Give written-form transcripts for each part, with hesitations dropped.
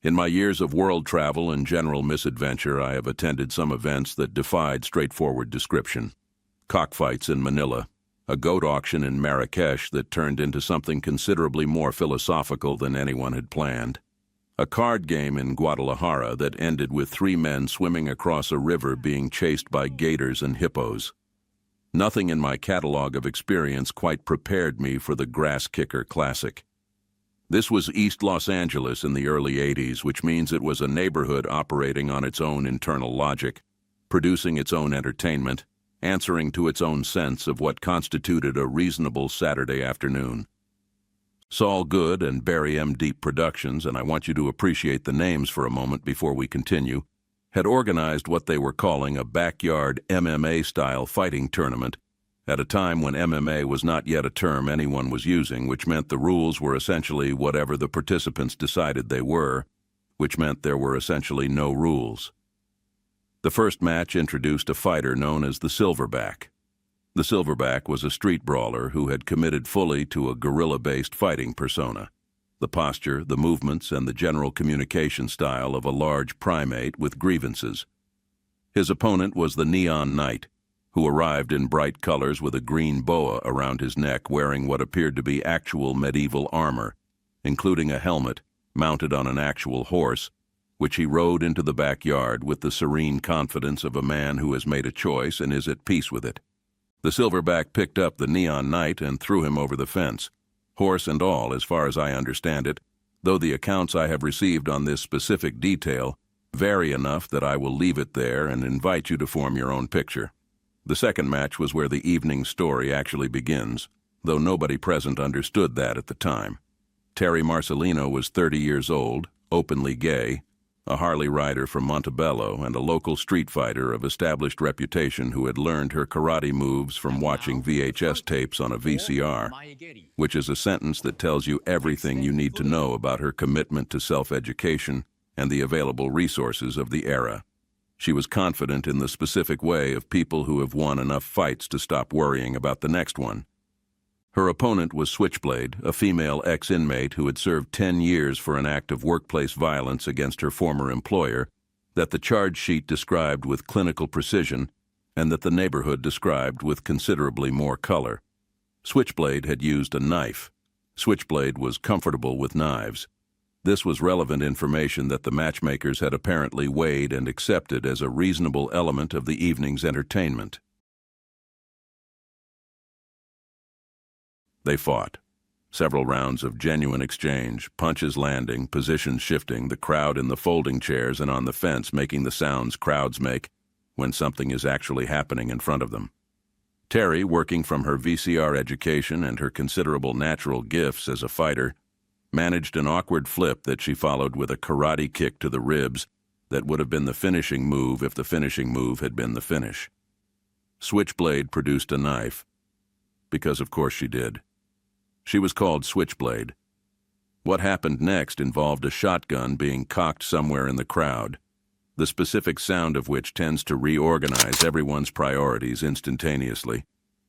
In my years of world travel and general misadventure, I have attended some events that defied straightforward description. Cockfights in Manila, a goat auction in Marrakesh that turned into something considerably more philosophical than anyone had planned, a card game in Guadalajara that ended with 3 men swimming across a river being chased by gators and hippos. Nothing in my catalog of experience quite prepared me for the Grass Kicker Classic. This was East Los Angeles in the early 80s, which means it was a neighborhood operating on its own internal logic, producing its own entertainment, answering to its own sense of what constituted a reasonable Saturday afternoon. Saul Good and Barry M. Deep Productions, and I want you to appreciate the names for a moment before we continue, had organized what they were calling a backyard MMA-style fighting tournament at a time when MMA was not yet a term anyone was using, which meant the rules were essentially whatever the participants decided they were, which meant there were essentially no rules. The first match introduced a fighter known as the Silverback. The Silverback was a street brawler who had committed fully to a guerrilla-based fighting persona, the posture, the movements, and the general communication style of a large primate with grievances. His opponent was the Neon Knight, who arrived in bright colors with a green boa around his neck, wearing what appeared to be actual medieval armor, including a helmet mounted on an actual horse, which he rode into the backyard with the serene confidence of a man who has made a choice and is at peace with it. The Silverback picked up the Neon Knight and threw him over the fence, horse and all, as far as I understand it, though the accounts I have received on this specific detail vary enough that I will leave it there and invite you to form your own picture. The second match was where the evening's story actually begins, though nobody present understood that at the time. Terry Marcellino was 30 years old, openly gay, a Harley rider from Montebello, and a local street fighter of established reputation who had learned her karate moves from watching VHS tapes on a VCR, which is a sentence that tells you everything you need to know about her commitment to self-education and the available resources of the era. She was confident in the specific way of people who have won enough fights to stop worrying about the next one. Her opponent was Switchblade, a female ex-inmate who had served 10 years for an act of workplace violence against her former employer that the charge sheet described with clinical precision and that the neighborhood described with considerably more color. Switchblade had used a knife. Switchblade was comfortable with knives. This was relevant information that the matchmakers had apparently weighed and accepted as a reasonable element of the evening's entertainment. They fought. Several rounds of genuine exchange, punches landing, positions shifting, the crowd in the folding chairs and on the fence making the sounds crowds make when something is actually happening in front of them. Terry, working from her VCR education and her considerable natural gifts as a fighter, managed an awkward flip that she followed with a karate kick to the ribs that would have been the finishing move if the finishing move had been the finish. Switchblade produced a knife, because of course she did. She was called Switchblade. What happened next involved a shotgun being cocked somewhere in the crowd, the specific sound of which tends to reorganize everyone's priorities instantaneously,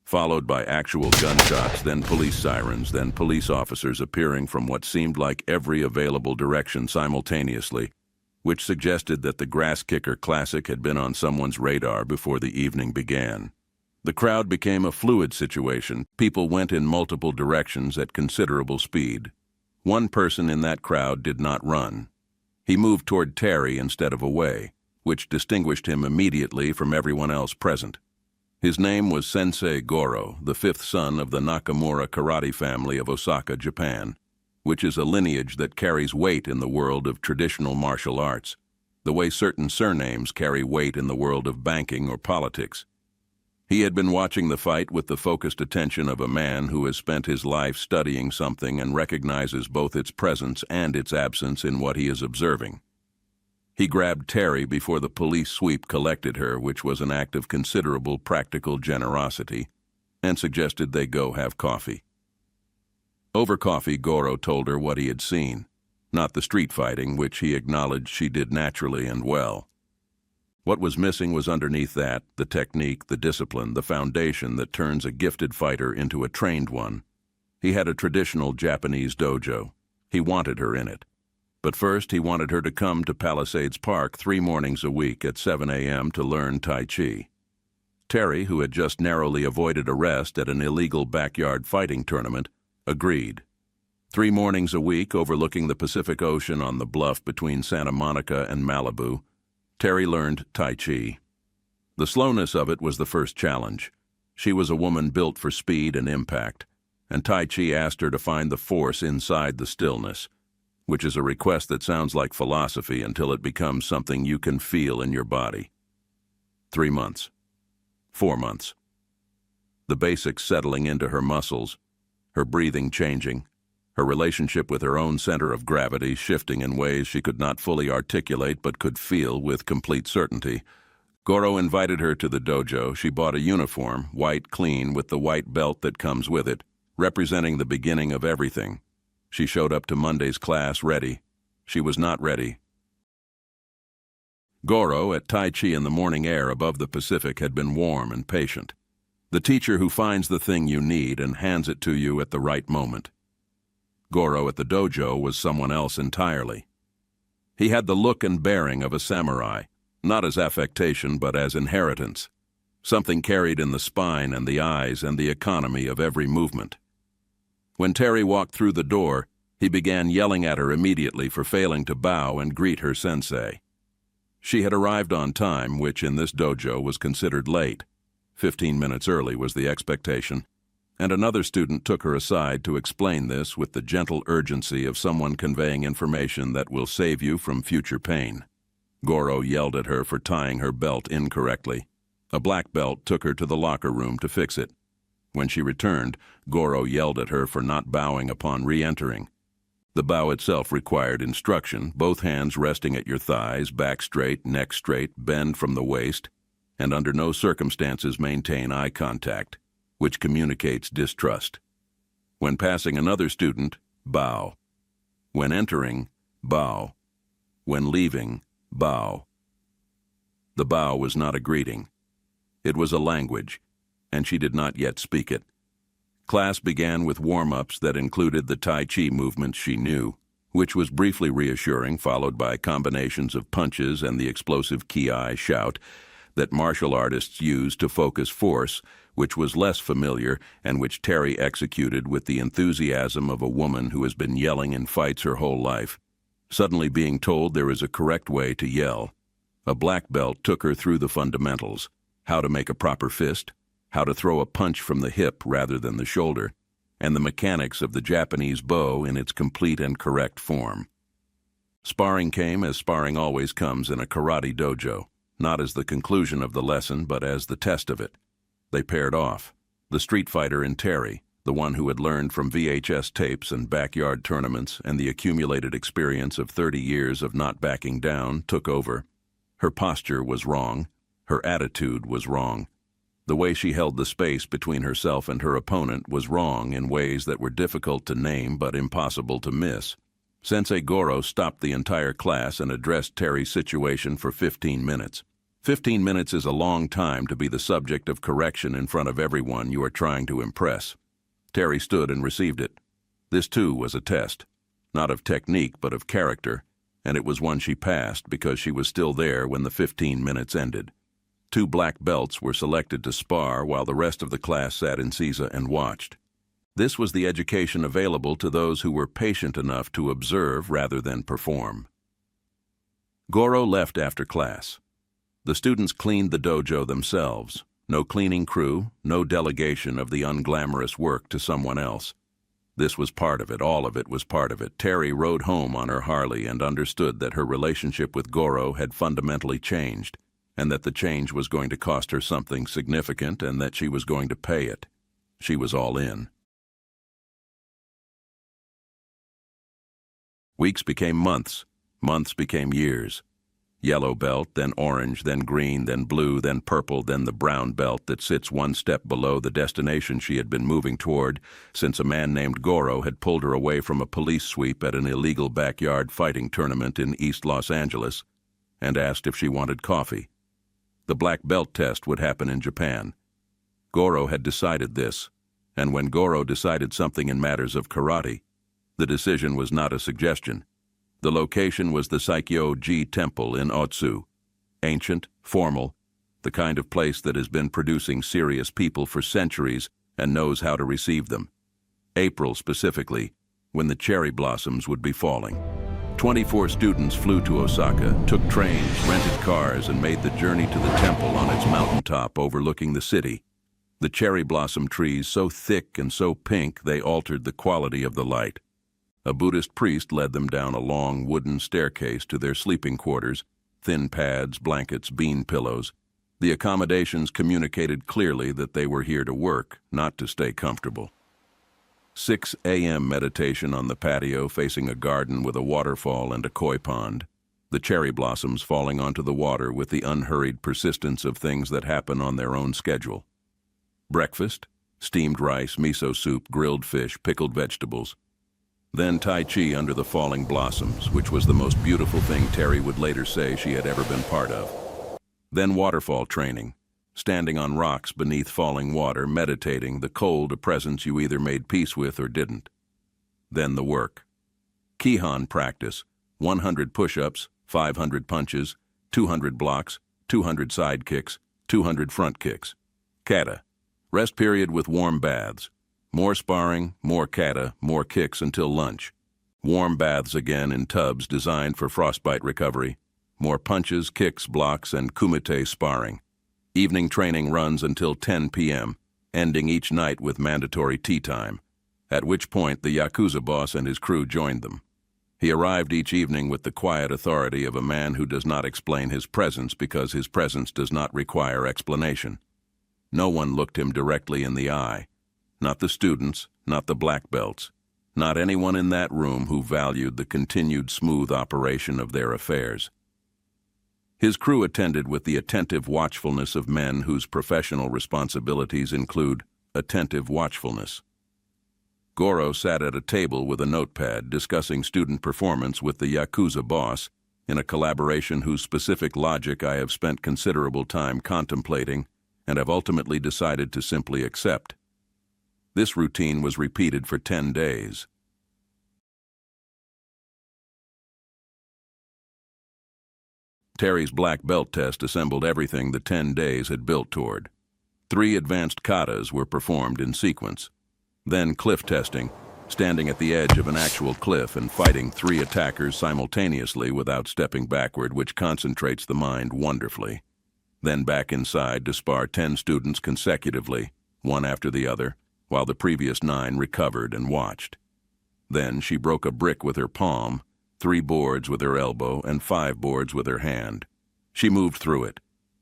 followed by actual gunshots, then police sirens, then police officers appearing from what seemed like every available direction simultaneously, which suggested that the Grass Kicker Classic had been on someone's radar before the evening began. The crowd became a fluid situation. People went in multiple directions at considerable speed. One person in that crowd did not run. He moved toward Terry instead of away, which distinguished him immediately from everyone else present. His name was Sensei Goro, the 5th son of the Nakamura karate family of Osaka, Japan, which is a lineage that carries weight in the world of traditional martial arts, the way certain surnames carry weight in the world of banking or politics. He had been watching the fight with the focused attention of a man who has spent his life studying something and recognizes both its presence and its absence in what he is observing. He grabbed Terry before the police sweep collected her, which was an act of considerable practical generosity, and suggested they go have coffee. Over coffee, Goro told her what he had seen, not the street fighting, which he acknowledged she did naturally and well. What was missing was underneath that, the technique, the discipline, the foundation that turns a gifted fighter into a trained one. He had a traditional Japanese dojo. He wanted her in it. But first, he wanted her to come to Palisades Park 3 mornings a week at 7 a.m. to learn Tai Chi. Terry, who had just narrowly avoided arrest at an illegal backyard fighting tournament, agreed. 3 mornings a week overlooking the Pacific Ocean on the bluff between Santa Monica and Malibu, Terry learned Tai Chi. The slowness of it was the first challenge. She was a woman built for speed and impact, and Tai Chi asked her to find the force inside the stillness, which is a request that sounds like philosophy until it becomes something you can feel in your body. 3 months. 4 months. The basics settling into her muscles, her breathing changing, her relationship with her own center of gravity shifting in ways she could not fully articulate but could feel with complete certainty. Goro invited her to the dojo. She bought a uniform, white clean, with the white belt that comes with it, representing the beginning of everything. She showed up to Monday's class ready. She was not ready. Goro, at Tai Chi in the morning air above the Pacific, had been warm and patient. The teacher who finds the thing you need and hands it to you at the right moment. Goro at the dojo was someone else entirely. He had the look and bearing of a samurai, not as affectation but as inheritance, something carried in the spine and the eyes and the economy of every movement. When Terry walked through the door, he began yelling at her immediately for failing to bow and greet her sensei. She had arrived on time, which in this dojo was considered late. 15 minutes early was the expectation, and another student took her aside to explain this with the gentle urgency of someone conveying information that will save you from future pain. Goro yelled at her for tying her belt incorrectly. A black belt took her to the locker room to fix it. When she returned, Goro yelled at her for not bowing upon re-entering. The bow itself required instruction, both hands resting at your thighs, back straight, neck straight, bend from the waist, and under no circumstances maintain eye contact, which communicates distrust. When passing another student, bow. When entering, bow. When leaving, bow. The bow was not a greeting. It was a language, and she did not yet speak it. Class began with warm-ups that included the Tai Chi movements she knew, which was briefly reassuring, followed by combinations of punches and the explosive ki shout that martial artists use to focus force, which was less familiar and which Terry executed with the enthusiasm of a woman who has been yelling in fights her whole life, suddenly being told there is a correct way to yell. A black belt took her through the fundamentals: how to make a proper fist, how to throw a punch from the hip rather than the shoulder, and the mechanics of the Japanese bow in its complete and correct form. Sparring came as sparring always comes in a karate dojo, not as the conclusion of the lesson but as the test of it. They paired off. The street fighter and Terry, the one who had learned from VHS tapes and backyard tournaments and the accumulated experience of 30 years of not backing down, took over. Her posture was wrong. Her attitude was wrong. The way she held the space between herself and her opponent was wrong in ways that were difficult to name but impossible to miss. Sensei Goro stopped the entire class and addressed Terry's situation for 15 minutes. 15 minutes is a long time to be the subject of correction in front of everyone you are trying to impress. Terry stood and received it. This, too, was a test, not of technique but of character, and it was one she passed because she was still there when the 15 minutes ended. 2 black belts were selected to spar while the rest of the class sat in Caesar and watched. This was the education available to those who were patient enough to observe rather than perform. Goro left after class. The students cleaned the dojo themselves. No cleaning crew, no delegation of the unglamorous work to someone else. This was part of it, all of it was part of it. Terry rode home on her Harley and understood that her relationship with Goro had fundamentally changed, and that the change was going to cost her something significant and that she was going to pay it. She was all in. Weeks became months. Months became years. Yellow belt, then orange, then green, then blue, then purple, then the brown belt that sits one step below the destination she had been moving toward since a man named Goro had pulled her away from a police sweep at an illegal backyard fighting tournament in East Los Angeles and asked if she wanted coffee. The black belt test would happen in Japan. Goro had decided this, and when Goro decided something in matters of karate, the decision was not a suggestion. The location was the Saikyo-ji Temple in Otsu. Ancient, formal, the kind of place that has been producing serious people for centuries and knows how to receive them. April specifically, when the cherry blossoms would be falling. 24 students flew to Osaka, took trains, rented cars, and made the journey to the temple on its mountaintop overlooking the city. The cherry blossom trees so thick and so pink they altered the quality of the light. A Buddhist priest led them down a long wooden staircase to their sleeping quarters, thin pads, blankets, bean pillows. The accommodations communicated clearly that they were here to work, not to stay comfortable. 6 a.m. meditation on the patio facing a garden with a waterfall and a koi pond, the cherry blossoms falling onto the water with the unhurried persistence of things that happen on their own schedule. Breakfast, steamed rice, miso soup, grilled fish, pickled vegetables. Then Tai Chi under the falling blossoms, which was the most beautiful thing Terry would later say she had ever been part of. Then waterfall training, standing on rocks beneath falling water, meditating, the cold, a presence you either made peace with or didn't. Then the work. Kihon practice, 100 push-ups, 500 punches, 200 blocks, 200 side kicks, 200 front kicks. Kata, rest period with warm baths. More sparring, more kata, more kicks until lunch. Warm baths again in tubs designed for frostbite recovery. More punches, kicks, blocks, and kumite sparring. Evening training runs until 10 p.m., ending each night with mandatory tea time, at which point the Yakuza boss and his crew joined them. He arrived each evening with the quiet authority of a man who does not explain his presence because his presence does not require explanation. No one looked him directly in the eye. Not the students, not the black belts, not anyone in that room who valued the continued smooth operation of their affairs. His crew attended with the attentive watchfulness of men whose professional responsibilities include attentive watchfulness. Goro sat at a table with a notepad discussing student performance with the Yakuza boss in a collaboration whose specific logic I have spent considerable time contemplating and have ultimately decided to simply accept. This routine was repeated for 10 days. Terry's black belt test assembled everything the 10 days had built toward. 3 advanced katas were performed in sequence. Then cliff testing, standing at the edge of an actual cliff and fighting 3 attackers simultaneously without stepping backward, which concentrates the mind wonderfully. Then back inside to spar 10 students consecutively, one after the other, while the previous 9 recovered and watched. Then she broke a brick with her palm, 3 boards with her elbow, and 5 boards with her hand. She moved through it,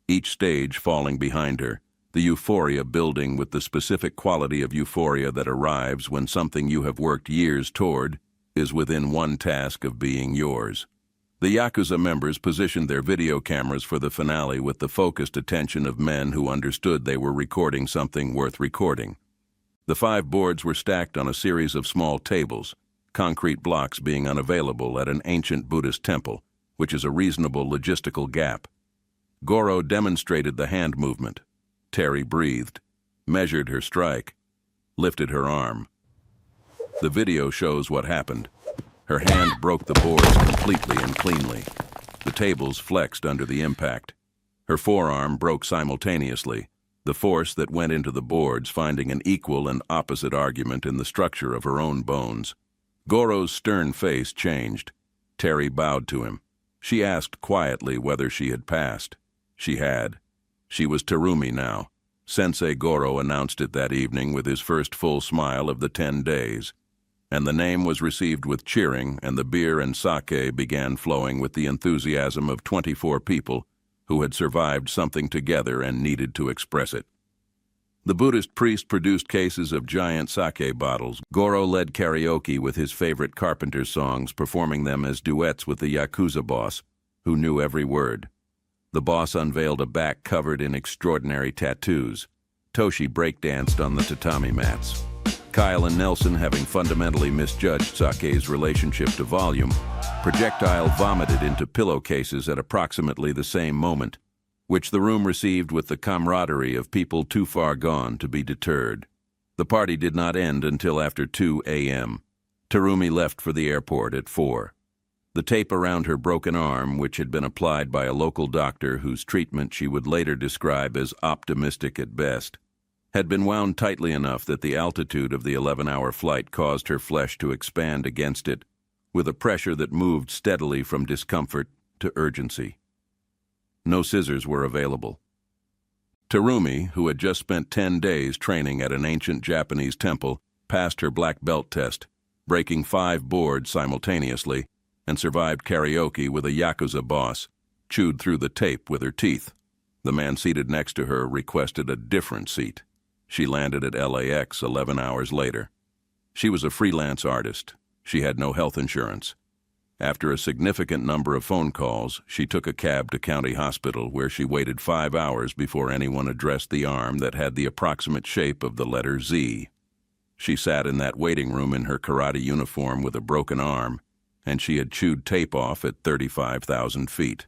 each stage falling behind her, the euphoria building with the specific quality of euphoria that arrives when something you have worked years toward is within one task of being yours. The Yakuza members positioned their video cameras for the finale with the focused attention of men who understood they were recording something worth recording. The 5 boards were stacked on a series of small tables, concrete blocks being unavailable at an ancient Buddhist temple, which is a reasonable logistical gap. Goro demonstrated the hand movement. Terry breathed, measured her strike, lifted her arm. The video shows what happened. Her hand broke the boards completely and cleanly. The tables flexed under the impact. Her forearm broke simultaneously, the force that went into the boards finding an equal and opposite argument in the structure of her own bones. Goro's stern face changed. Terry bowed to him. She asked quietly whether she had passed. She had. She was Terumi now. Sensei Goro announced it that evening with his first full smile of the 10 days. And the name was received with cheering, and the beer and sake began flowing with the enthusiasm of 24 people who had survived something together and needed to express it. The Buddhist priest produced cases of giant sake bottles. Goro led karaoke with his favorite Carpenter songs, performing them as duets with the Yakuza boss, who knew every word. The boss unveiled a back covered in extraordinary tattoos. Toshi breakdanced on the tatami mats. Kyle and Nelson, having fundamentally misjudged Sake's relationship to volume, projectile vomited into pillowcases at approximately the same moment, which the room received with the camaraderie of people too far gone to be deterred. The party did not end until after 2 a.m. Terumi left for the airport at 4. The tape around her broken arm, which had been applied by a local doctor whose treatment she would later describe as optimistic at best, had been wound tightly enough that the altitude of the 11-hour flight caused her flesh to expand against it, with a pressure that moved steadily from discomfort to urgency. No scissors were available. Terumi, who had just spent 10 days training at an ancient Japanese temple, passed her black belt test, breaking 5 boards simultaneously, and survived karaoke with a Yakuza boss, chewed through the tape with her teeth. The man seated next to her requested a different seat. She landed at LAX 11 hours later. She was a freelance artist. She had no health insurance. After a significant number of phone calls, she took a cab to County Hospital, where she waited 5 hours before anyone addressed the arm that had the approximate shape of the letter Z. She sat in that waiting room in her karate uniform with a broken arm, and she had chewed tape off at 35,000 feet.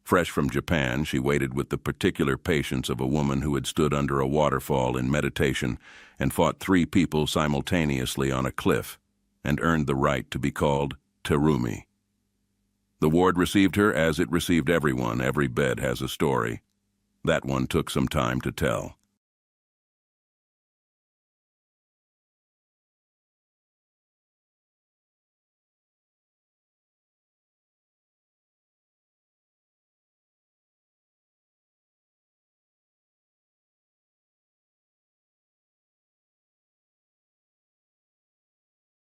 Fresh from Japan, she waited with the particular patience of a woman who had stood under a waterfall in meditation and fought 3 people simultaneously on a cliff, and earned the right to be called Terumi. The ward received her as it received everyone. Every bed has a story. That one took some time to tell.